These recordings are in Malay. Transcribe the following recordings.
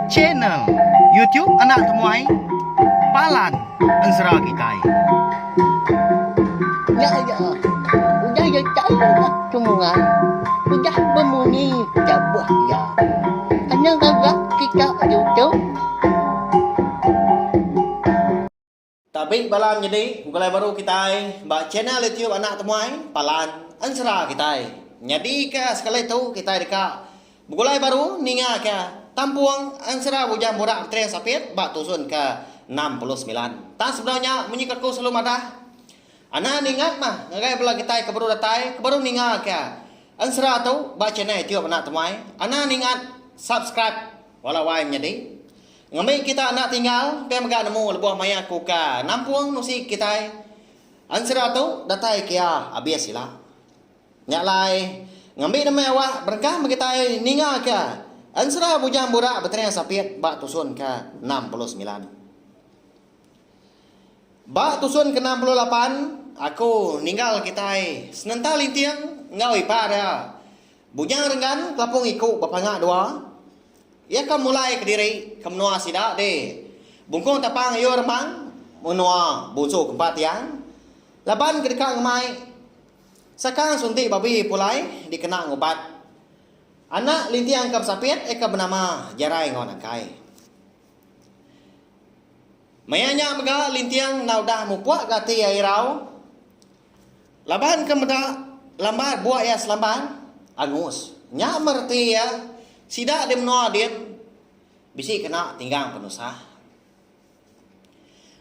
Channel YouTube Anak Temuai Palan Ansara Kitai. Ya, udah ya cakap semua. Udah bermuni cabut ya. Hanya gagak kita YouTube. Tapi balam jadi mulai baru kita mbak channel YouTube Anak Temuai Palan Ansara Kitai. Jadi ke sekali tu kita dekat mulai baru ninga ke Tampuang Ansara Bujang Borak Tres Sapit bak tusun ke 69. Tak sebenarnya menyikaku selalu ada. Ana ningat mah ngagai bela kita ke baru datai ke baru ninga ke Ansara tu bak channel YouTube Anak Temuai. Ana ningat subscribe walau wai menjadi. Ngambil kita nak tinggal, biar megak nemu lebuah maya kuka. Nampuang nusi kita. Ansara tu datai kia habis sila. Nyak lai ngambil nama awak berkah kita ninga ke. Ansara Bujang Borak Berteriak Sapit bak tusun ke 69. Bak tusun ke 68 aku ninggal kita senental lintiang ngau ipa dia. Bujang renggan kelapung ikut bapangak dua. Ia kan mulai ke diri kemenua sidak de. Bungkung tapang ayo remang menua busu keempat yang. Laban ke dekat ngemai. Sekarang suntik babi pulai dikena ngobat. Anak lintiang kap sapit eka bernama Jarai ngon angkai. Mayanya mega lintiang naudah mupuak gati airau. Laban ke meda lambat buat ya selamban angus. Nya merti ya sidak dia menua dia bisi kena tinggang penusah.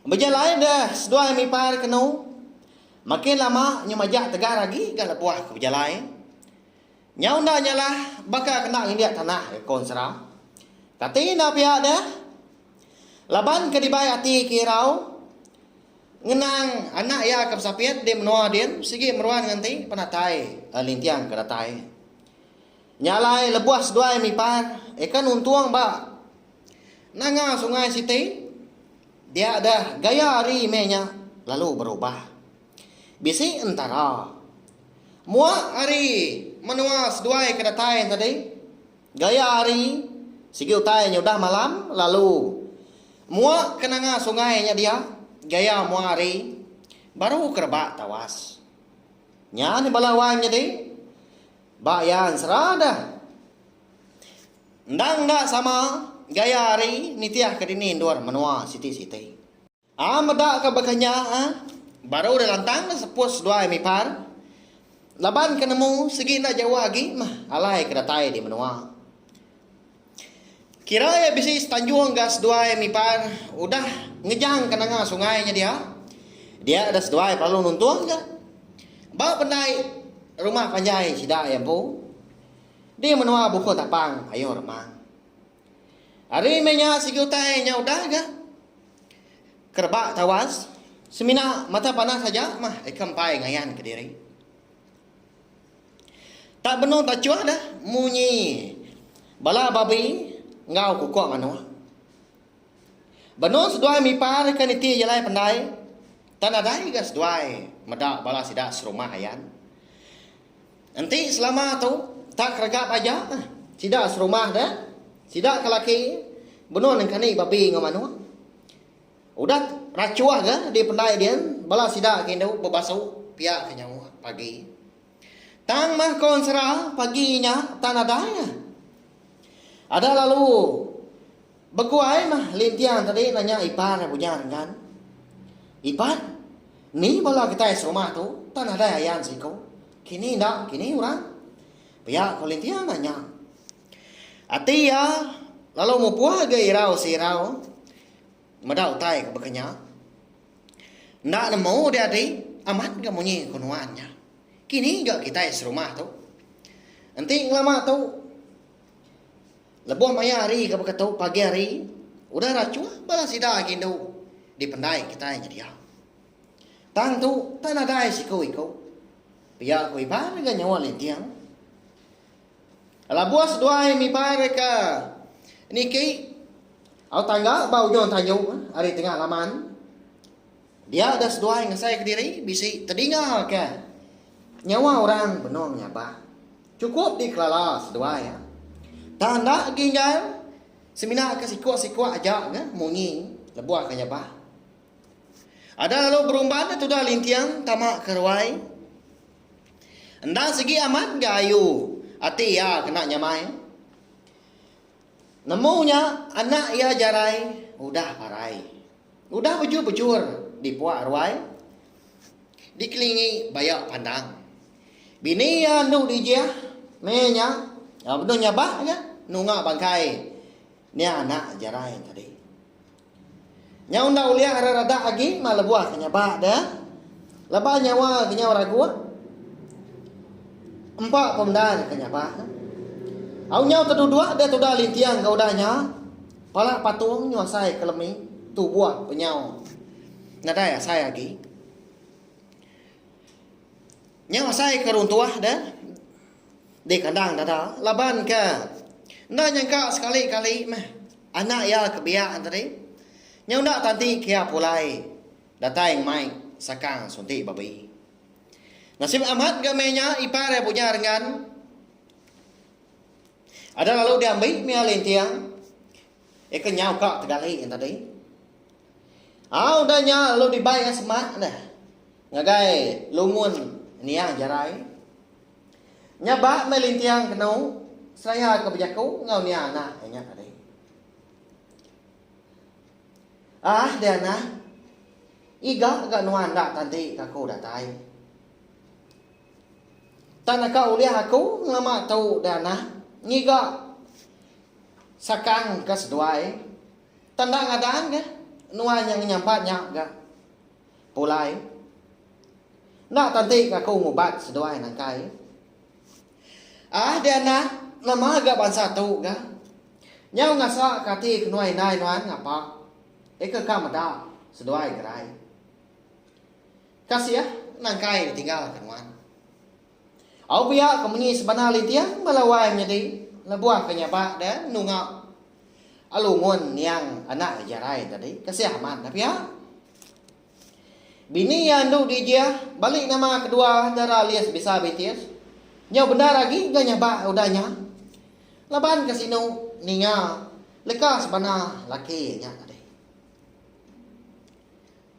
Berjalan dah sedua mipar kenu. Makin lama nyemajak tegar lagi kalau buah ke berjalan. Nyau ndak nyalah bakal kena india tanah konsera. Kati na pihak dah. Laban ke dibai ati kirau. Ngenang anak ya ke sapit dia menua dia sigi meruan nganti penatai lintiang ke datai. Nyalai lebuah sedua mipar ikan untuang ba. Nanga sungai Siti dia ada gaya hari menya lalu berubah. Bisi antara muak hari menua sedua kedatai tadi. Gaya hari sigi utai nyudah malam lalu muak kenanga sungainya dia gaya muak hari baru kerbak tawas. Nya ni balawang jadi bayan serada. Ndang dak sama gaya hari nitiah kedini indor menua siti-siti. Amada ke bakanya baru dah lantang sepus dua mipar. Laban ke nemu segi nak jauh lagi mah alai kedatai di menua. Kira ya bisi tanjung gas dua mipar udah ngejang kenanga sungainya dia. Dia ada sedua perlu nuntung ke. Ba pendai rumah panjai sidak yang pu. Dia menua buku tapang ayo remang. Hari menya sigutai nya udah ga. Kerbak tawas. Semina mata panas saja mah ikam pai ngayan ke diri. Tak benar tak cuah dah munyi. Bala babi ngau kukuk manua. Benar sedua mipar kan iti jalai pandai. Tanah dai gas sedua medak bala sidak serumah ayan. Nanti selama tu tak keragap aja. Sidak serumah dah. Sidak kelaki. Benar dengan kani babi ngomanu. Udah racuah ke di pendai dia. Bala sidak kindu berbasuh pihak kenyawa pagi. Tang mah konsera paginya tanah daya. Ada lalu beguai mah lintian tadi nanya ipar punya kan. Ipar ni bala kita serumah tu tanah daya yan siko. Kini ndak, kini orang. Pihak kolintian nanya. Ati ya, lalu mau puah ke irau si irau. Medau tai ke bekenya. Ndak nemu dia ati, amat ke munyi kunuannya. Kini juga kita serumah tu. Nanti lama tu. Lebuah maya hari ke beketau pagi hari. Udah racuah bala sida kindu. Di pendai kita yang dia. Tang tu, tanah dai siko iko. Pihak ku ipar ke nyawa lintiang. Ala buas dua mi pare ka. Niki au tangga bau jon tanyu hari tengah laman. Dia ada sedua yang saya ke diri bisi tedinga ke. Nyawa orang benar nyabah. Cukup di kelala sedua ya. Tanda ginjal semina ke sikwa-sikwa aja kan munyi lebuah kanya bah. Ada lalu berumban tu dah lintiang tamak kerwai. Endang segi amat gayu ati ya kena nyamai. Nemunya anak ya jarai udah parai. Udah bujur-bujur di puak ruai. Dikelingi bayak pandang. Bini ya nu dijia menya betul nyabah ya nunga bangkai. Ni anak jarai tadi. Nya unda uliah rada lagi malah buah nyabah dah. Lebah nyawa kenyawa ragu. Empat pemdan kenyabah. Au nyau terdua dia tu dah lintiang kau dahnya. Pala patung nyuasai kelemi tu buah penyau. Nada ya saya lagi. Nyuasai keruntuah dah. Di kandang dah. Laban ke. Nda nyangka sekali-kali mah anak ya kebiasaan tadi. Nyau ndak tanti kia pulai. Datang mai sakang sunti babi. Nasib amat gamenya ipare punya dengan ada lalu diambil mia lentiang. Kenyau kak tegali yang tadi. Udahnya lalu dibayar semak dah. Ngagai lumun niang jarai. Nyabak melintiang kenau. Saya kebijaku ngau ni anak nya tadi. Dia nah. Iga agak nuan dak tanti kaku datai. Tanah kau lihat aku lama tahu dana. Ngiga sakang ke seduai. Tanda ngadaan ke. Nuan yang nyampatnya ke. Pulai. Nak tanti kaku ngubat seduai nangkai. Dana. Lama agak bangsa tu ke. Nyau ngasa kati kenuai nai nuan ngapa. Eka kamada seduai gerai. Kasih ya. Nangkai tinggal kenuan. Au pihak kemenyi sebenar litiang melawai menjadi lebuah kenyapa dan nunga alungun yang anak jarai tadi kasih aman tapi ya bini yang duk dijia balik nama kedua darah alias bisa BTS nyau benar lagi gak nyapa udahnya laban kasino ninga lekas sebenar laki nya tadi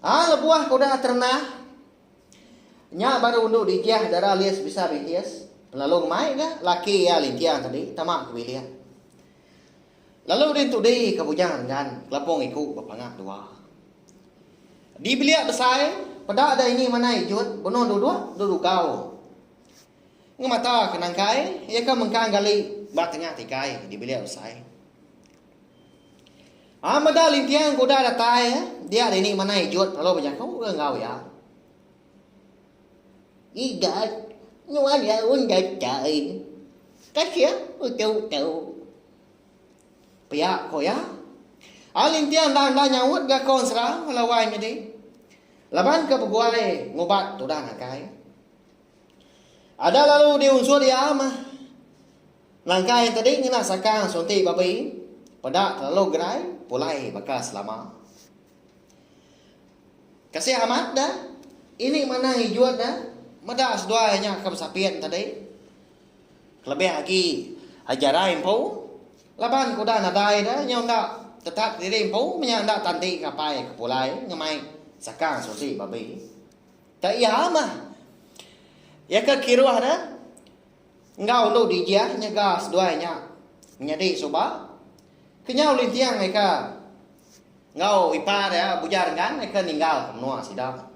lebuah kuda ternah nya baru untuk dijah darah alias bisa BTS. Lalu mai kan laki ya lintian tadi tamak kebilian. Lalu din tu di kebujangan kan kelapong ikut bapangak dua. Di biliak besar pada ada ini mana ijut bono dua kau. Ngemata kenangkai ia kan mengkang gali bat tengah tikai di biliak besar. Mada lintian kuda datai dia ada ini mana ijut lalu berjakau engau ya. Igat nuan ya unda cai. Kasih tu. Pihak ko ya. Alintian dan nyawut ga konsra melawai jadi. Laban ke peguai ngobat tu dah nakai. Ada lalu diunsur dia mah. Langkai tadi ngena sakang sonti babi. Pada terlalu gerai pulai bekas lama. Kasih amat dah. Ini mana hijau dah. Mada seduanya kebesapian tadi. Kelebih lagi ajarai empu. Laban kuda nadai dah. Nyau ndak tetap diri empu. Menyak ndak tanti kapai kepulai. Ngemai sakang sosi babi. Tak iya mah. Ya ke kiruah dah. Ngau untuk dijia. Nyaga seduanya. Menyadi soba. Kenyau lintiang mereka. Ngau ipa dah. Bujar kan. Mereka ninggal kemenua sidang.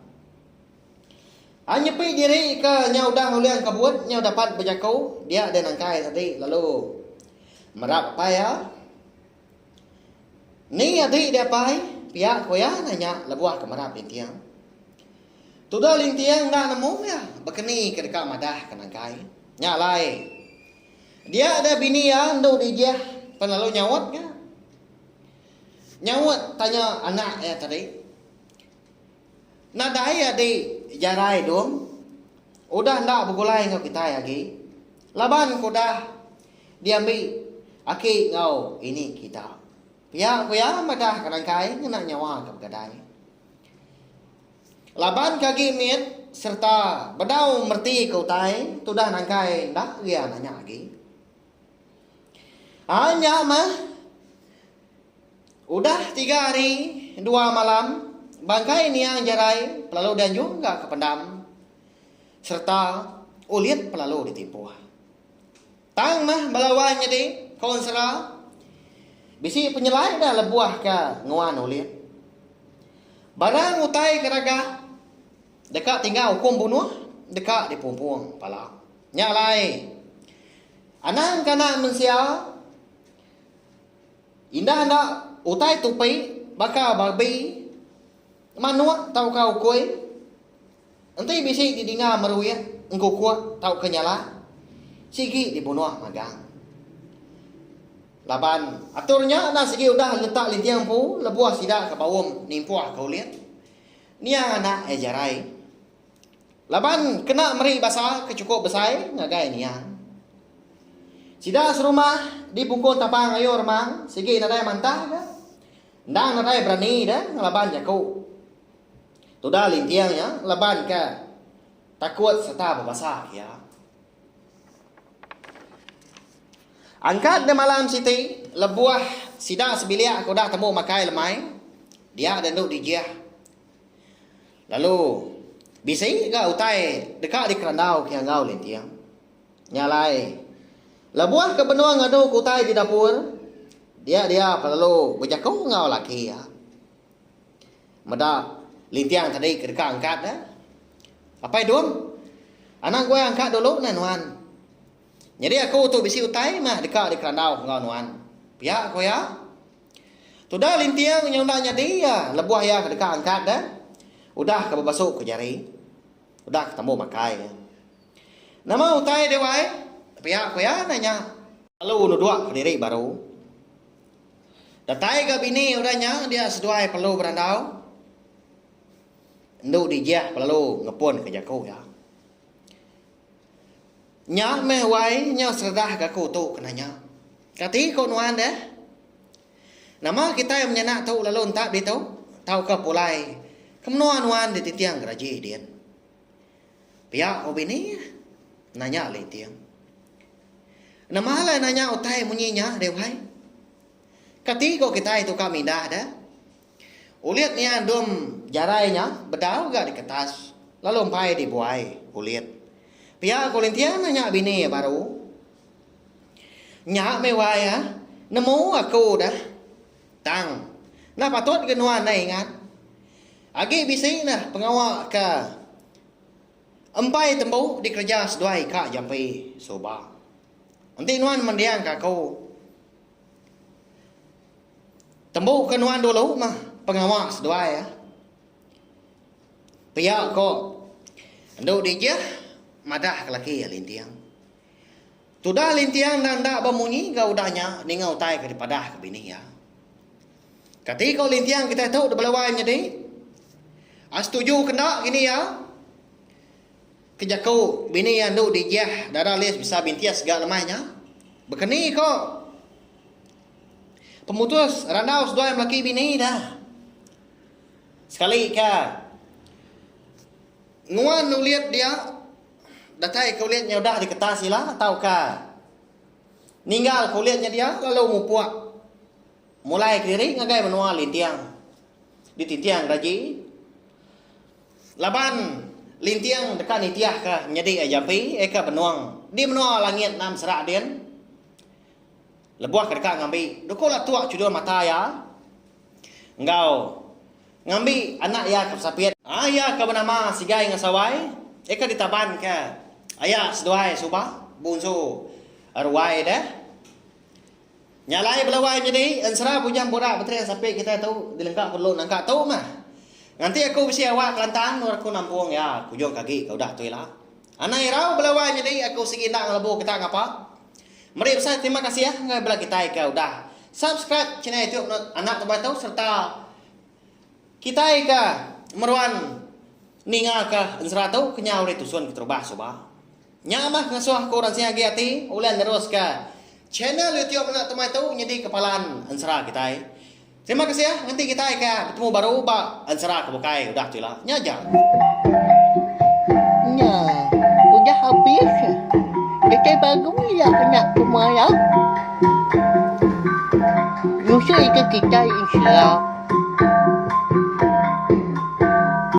Nyepi diri ke nyau dah uliang kabut, nyau dapat berjakau, dia ada nangkai tadi, lalu merap apa ya? Ni adik dia pai, pihak ko ya nanya lebuah ke merap lintiang. Tudah lintiang dah nemu ya, berkeni ke dekat madah ke nangkai. Nyalai. Dia ada bini ya, nduk dijah, penlalu nyawat ya. Nyawat tanya anak ya tadi. Nadai adik jarai dong. Udah ndak begulai ngau kita lagi. Laban ko dah diambil aki ngau ini kita. Pihak ko ya madah kanangkai ngena nyawa ke gadai. Laban kaki mit serta bedau merti kau tai tu dah nangkai ndak dia nanya lagi. Hanya mah udah 3 hari 2 malam bangkai Niang Jarai pelalu dan juga kependam serta ulit pelalu ditimpuh. Tang mah balawannya di konsera bisi penyelai dah lebuah ke nguan ulit. Barang utai keraga dekat tinggal hukum bunuh dekat dipumpung pala. Nyalai anang kana mensia indah nak utai tupai baka babi manua tau kau koi nanti bisi didinga meruya engkau kuat tau kenyala sigi dibunuh magang laban aturnya na sigi udah letak lintiang pu lebuah sida ke bawum nimpuah kau lihat nia anak ejarai laban kena meri basa kecukup besai ngagai niang sida serumah di pungkul tapang ayo remang sigi nadai mantah ka ndang nadai berani dah laban jaku tu dah lintiangnya laban ka takut serta berbasa ya angkat de malam siti lebuah sida sebilia aku dah temu makai lemai dia ada duduk di jiah lalu bisi ga utai dekat di kerandau kia ngau lintiang nyalai lebuah ke benua ngadu kutai di dapur dia perlu berjakau ngau laki ya meda lintiang tadi ke dekat angkat dah apa itu anak gue angkat dulu nanuan jadi aku tu bisi utai mah dekat di kerandau ngau nuan pihak aku ya tu dah lintiang yang dah jadi ya lebuah ya ke dekat angkat dah udah ke berbasuk ke jari udah ketemu makai nama utai dewai pihak aku ya nanya lalu nuduk ke diri baru datai ke bini udahnya dia seduai perlu berandau nduk dijah perlu ngepun ke jaku ya nya meh wai nya serdah ke ku tu kenanya kati ko nuan deh nama kita yang menyenak tu lalu entak di tu tau ke pulai kemnuan nuan di titiang geraji dian pihak ko bini nanya le tiang nama la nanya utai munyinya dewai kati ko kita itu kami dah dah uliat ni andum jarainya bedau gak di kertas lalu empai dibuai uliat pihak kolintian nanya bini baru nyak mewah ya nemu aku dah tang nah patut kenuan na ingat agi bisi nah pengawal ke empai tembu dikerja seduai kak jampi soba nanti nuan mendiang kaku tembu kenuan dulu mah pengawas dua ya pihak kok nduk dijah madah kelaki ya lintiang tudah lintiang dan dak bemunyi gak udahnya ni ngau tai ke dipadah ke bini ya kati kau lintiang kita tahu de belawai jadi setuju kendak gini ya kejakau bini yang nduk dijah darah lis bisa bintias segala lemahnya bekeni kok pemutus randau sedua yang laki bini dah sekali ka nguan nuliat dia datai kau lihatnya udah di kertas lah atau ka ninggal kau lihatnya dia lalu mupuak mulai kiri ngagai menua lintiang di titiang raji laban lintiang dekat nitiah ka menjadi ajapi eka benuang di menua langit nam serak dian lebuah ke dekat ngambi dokola tuak cudul mata ya engkau ngambi anak ya ke sapiat ayah ke bernama sigai ngasawai eka ditaban ke ayah seduai subah bunsu arwai dah nyalai belawai jadi ansara bujang borak betre sapi kita tahu dilengkap perlu nangka tahu mah nanti aku bisi awak kelantan nur aku nampung ya aku jong kaki kau dah tu lah anak irau belawai jadi aku sigi nak ngelebu kita ngapa mari besar terima kasih ya ngai bela kita kau dah subscribe channel YouTube anak tempat tahu serta kita ika meruan ninga ka ansara tahu kenyau re tusun keterubah soba nyamah ngasuh ko orang siagi ati ulan terus ka channel YouTube anak tempat tahu nyedi kepalaan ansara kita terima kasih ya nanti kita ika bertemu baru ba ansara kebukai udah tu lah nyaja Nya, udah habis. Kita baru ya kena semua ya. Dosa ke kita insya